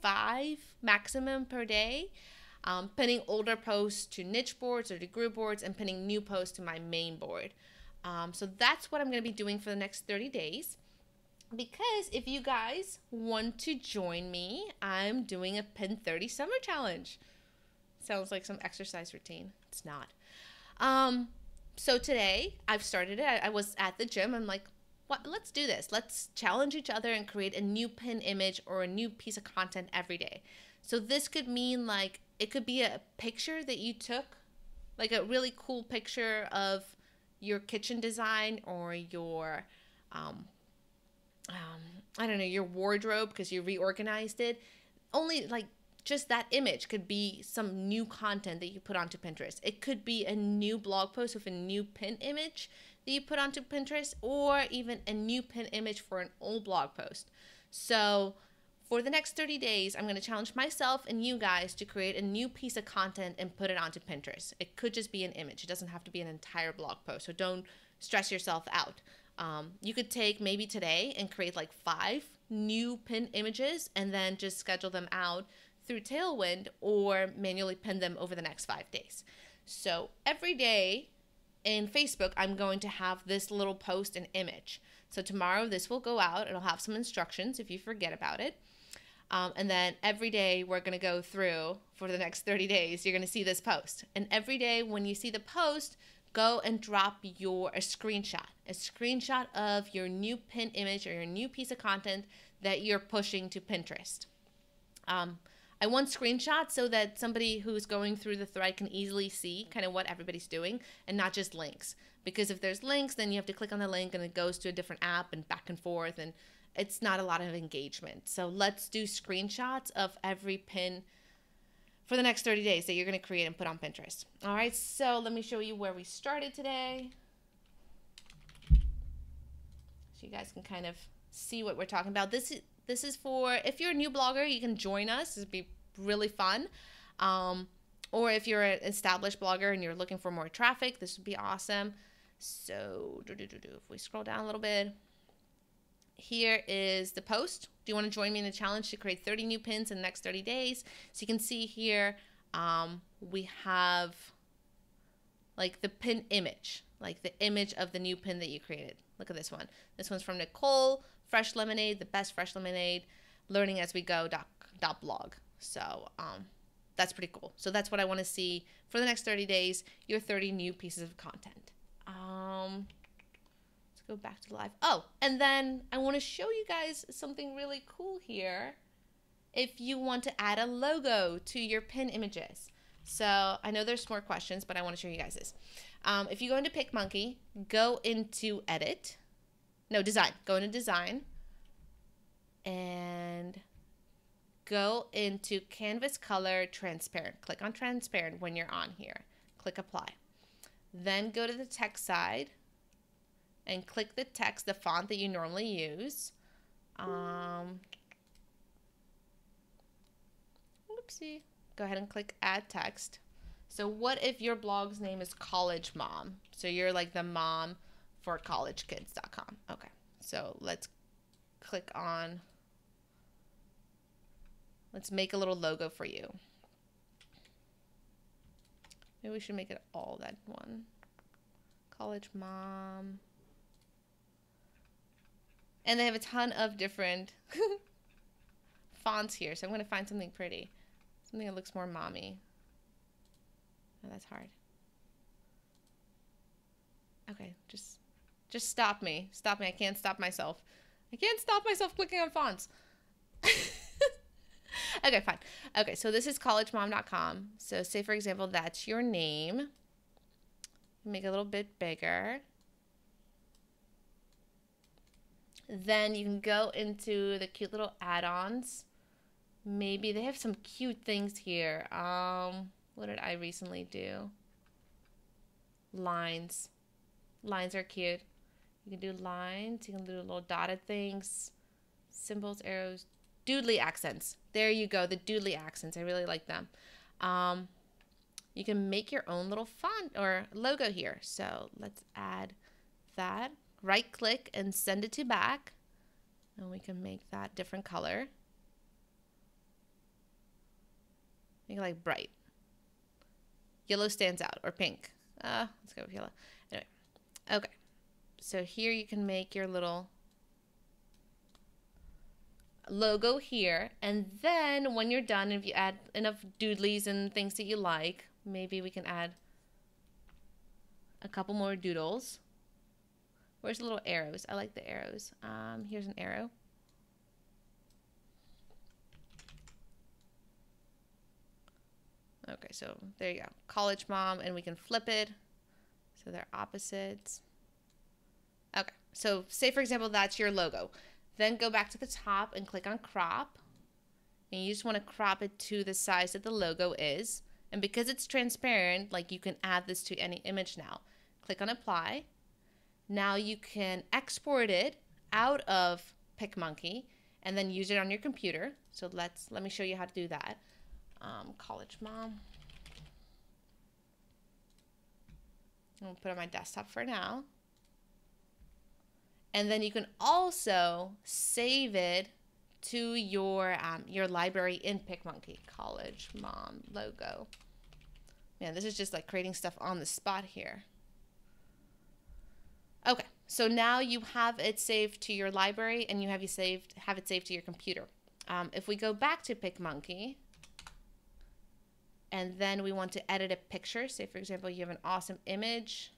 5 maximum per day. Pinning older posts to niche boards or to group boards and pinning new posts to my main board. So that's what I'm going to be doing for the next 30 days. Because if you guys want to join me, I'm doing a Pin 30 Summer Challenge. Sounds like some exercise routine. It's not. So today I've started it. I was at the gym. I'm like, what? Let's do this. Let's challenge each other and create a new pin image or a new piece of content every day. So this could mean like, it could be a picture that you took, like a really cool picture of your kitchen design or your, I don't know, your wardrobe because you reorganized it. Only like just that image could be some new content that you put onto Pinterest. It could be a new blog post with a new pin image that you put onto Pinterest, or even a new pin image for an old blog post. So for the next 30 days, I'm going to challenge myself and you guys to create a new piece of content and put it onto Pinterest. It could just be an image. It doesn't have to be an entire blog post, so don't stress yourself out. You could take maybe today and create like 5 new pin images and then just schedule them out through Tailwind or manually pin them over the next 5 days. So every day in Facebook, I'm going to have this little post and image. So tomorrow this will go out. It'll have some instructions if you forget about it. And then every day we're going to go through for the next 30 days, you're going to see this post. And every day when you see the post, go and drop a screenshot of your new pin image or your new piece of content that you're pushing to Pinterest. I want screenshots so that somebody who's going through the thread can easily see kind of what everybody's doing and not just links. Because if there's links, then you have to click on the link and it goes to a different app and back and forth, and it's not a lot of engagement. So let's do screenshots of every pin for the next 30 days that you're going to create and put on Pinterest. All right, so let me show you where we started today, so you guys can kind of see what we're talking about. This is for, if you're a new blogger, you can join us. This would be really fun. Or if you're an established blogger and you're looking for more traffic, this would be awesome. So if we scroll down a little bit, here is the post. Do you want to join me in a challenge to create 30 new pins in the next 30 days? So you can see here, we have like the pin image, like the image of the new pin that you created. Look at this one. This one's from Nicole, Fresh Lemonade, the best fresh lemonade, learningaswego.blog. So that's pretty cool. So that's what I want to see for the next 30 days, your 30 new pieces of content. Let's go back to live. Oh, and then I want to show you guys something really cool here. If you want to add a logo to your pin images. So I know there's more questions, but I want to show you guys this. If you go into PicMonkey, go into Design. Go into Design and go into Canvas Color Transparent. Click on Transparent when you're on here. Click Apply. Then go to the text side and click the text, the font that you normally use. Oopsie. Go ahead and click Add Text. So what if your blog's name is College Mom? So you're like the mom for collegekids.com. Okay, so let's click on, let's make a little logo for you. Maybe we should make it all that one. College Mom. And they have a ton of different fonts here, so I'm going to find something pretty. Something that looks more mommy. Oh, that's hard. Okay, just stop me. Stop me. I can't stop myself. I can't stop myself clicking on fonts. Okay, fine. Okay, so this is collegemom.com. So say, for example, that's your name. Make it a little bit bigger. Then you can go into the cute little add-ons. Maybe they have some cute things here. What did I recently do? Lines. Lines are cute. You can do lines. You can do little dotted things. Symbols, arrows. Doodly accents. There you go. The doodly accents. I really like them. You can make your own little font or logo here. So let's add that. Right click and send it to back. And we can make that different color. Make it like bright. Yellow stands out, or pink. Let's go with yellow. Anyway, okay. So here you can make your little logo here. And then when you're done, if you add enough doodlies and things that you like, maybe we can add a couple more doodles. Where's the little arrows? I like the arrows. Here's an arrow. Okay, so there you go. College Mom, and we can flip it. So they're opposites. Okay, so say for example, that's your logo. Then go back to the top and click on crop. And you just want to crop it to the size that the logo is. And because it's transparent, like you can add this to any image now. Click on apply. Now you can export it out of PicMonkey and then use it on your computer. So let me show you how to do that. College Mom. I'll put it on my desktop for now. And then you can also save it to your library in PicMonkey. College Mom logo. Man, this is just like creating stuff on the spot here. Okay, so now you have it saved to your library and you have it saved to your computer. If we go back to PicMonkey and then we want to edit a picture, say for example you have an awesome image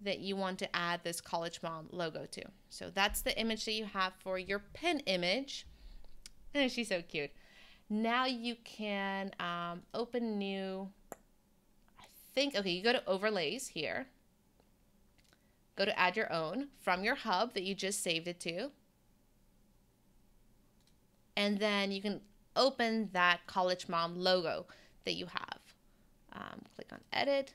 that you want to add this College Mom logo to. So that's the image that you have for your pin image. And she's so cute. Now you can open new, okay, you go to overlays here. Go to add your own from your hub that you just saved it to. And then you can open that College Mom logo that you have. Click on edit.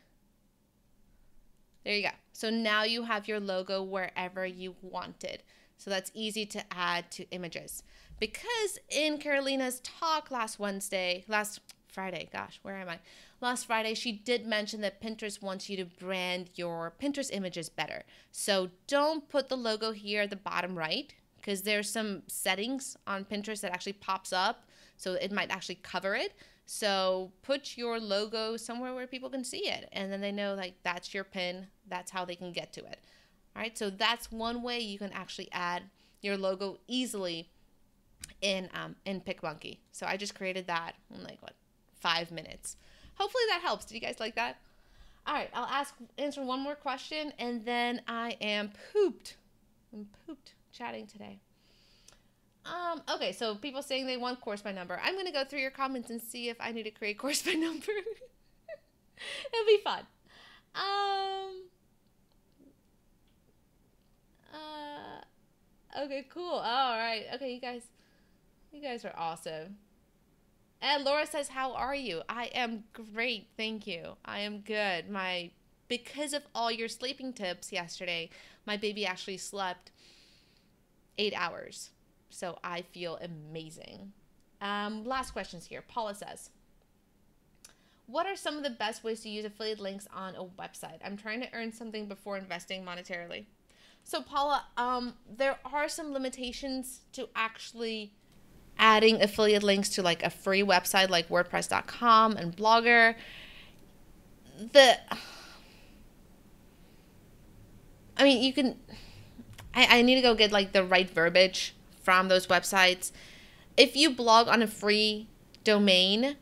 There you go. So now you have your logo wherever you want it. So that's easy to add to images. Because in Carolina's talk last Friday, gosh, where am I? Last Friday, she did mention that Pinterest wants you to brand your Pinterest images better. So don't put the logo here at the bottom right, because there's some settings on Pinterest that actually pops up, so it might actually cover it. So put your logo somewhere where people can see it, and then they know like that's your pin, that's how they can get to it. All right, so that's one way you can actually add your logo easily in PicMonkey. So I just created that in like 5 minutes. Hopefully that helps. Did you guys like that? All right, I'll answer one more question, and then I am pooped. I'm pooped chatting today. Okay, so people saying they want course by number. I'm going to go through your comments and see if I need to create course by number. It'll be fun. Okay, cool. All right. Okay, you guys are awesome. And Laura says, how are you? I am great, thank you. I am good. Because of all your sleeping tips yesterday, my baby actually slept 8 hours. So I feel amazing. Last questions here. Paula says, what are some of the best ways to use affiliate links on a website? I'm trying to earn something before investing monetarily. So Paula, there are some limitations to actually adding affiliate links to like a free website like WordPress.com and Blogger. You can. I need to go get like the right verbiage from those websites. If you blog on a free domain,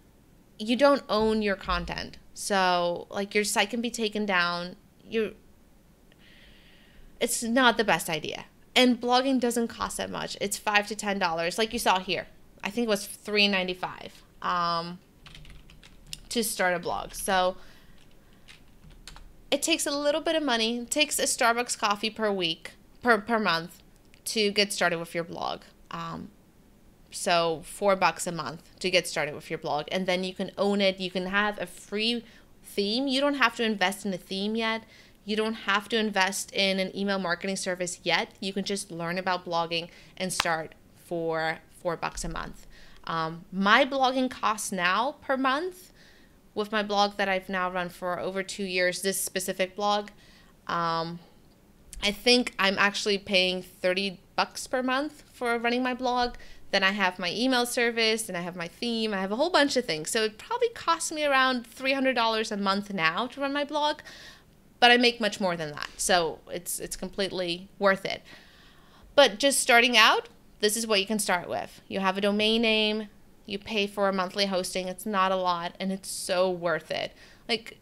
you don't own your content. So like your site can be taken down. It's not the best idea. And blogging doesn't cost that much. It's $5 to $10, like you saw here. I think it was $3.95 to start a blog. So it takes a little bit of money. It takes a Starbucks coffee per month to get started with your blog. So $4 a month to get started with your blog, and then you can own it. You can have a free theme. You don't have to invest in a theme yet. You don't have to invest in an email marketing service yet. You can just learn about blogging and start for $4 a month. My blogging costs now per month with my blog that I've now run for over 2 years, this specific blog. I think I'm actually paying $30 per month for running my blog. Then I have my email service, and I have my theme. I have a whole bunch of things. So it probably costs me around $300 a month now to run my blog, but I make much more than that. So it's completely worth it. But just starting out, this is what you can start with. You have a domain name, you pay for a monthly hosting. It's not a lot, and it's so worth it. Like,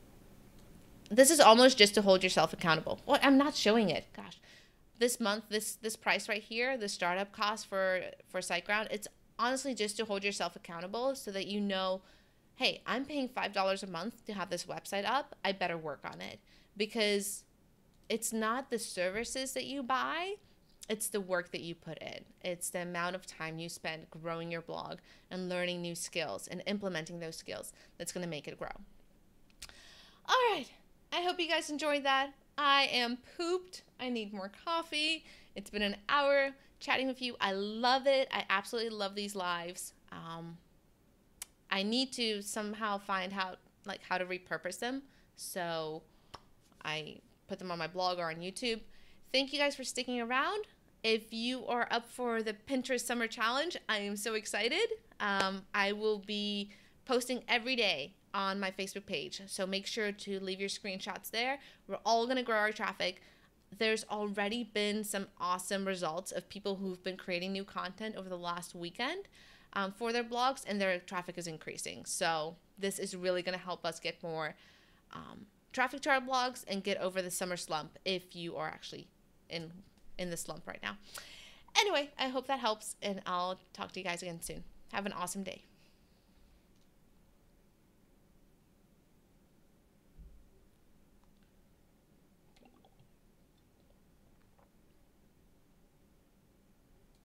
this is almost just to hold yourself accountable. Well, I'm not showing it. Gosh. This month, this price right here, the startup cost for SiteGround, it's honestly just to hold yourself accountable so that you know, hey, I'm paying $5 a month to have this website up. I better work on it, because it's not the services that you buy. It's the work that you put in. It's the amount of time you spend growing your blog and learning new skills and implementing those skills that's going to make it grow. All right. I hope you guys enjoyed that. I am pooped. I need more coffee. It's been an hour chatting with you. I love it. I absolutely love these lives. I need to somehow find how to repurpose them. So I put them on my blog or on YouTube. Thank you guys for sticking around. If you are up for the Pinterest Summer Challenge, I am so excited. I will be posting every day on my Facebook page. So make sure to leave your screenshots there. We're all going to grow our traffic. There's already been some awesome results of people who've been creating new content over the last weekend for their blogs, and their traffic is increasing. So this is really going to help us get more traffic to our blogs and get over the summer slump if you are actually in the slump right now. Anyway, I hope that helps, and I'll talk to you guys again soon. Have an awesome day.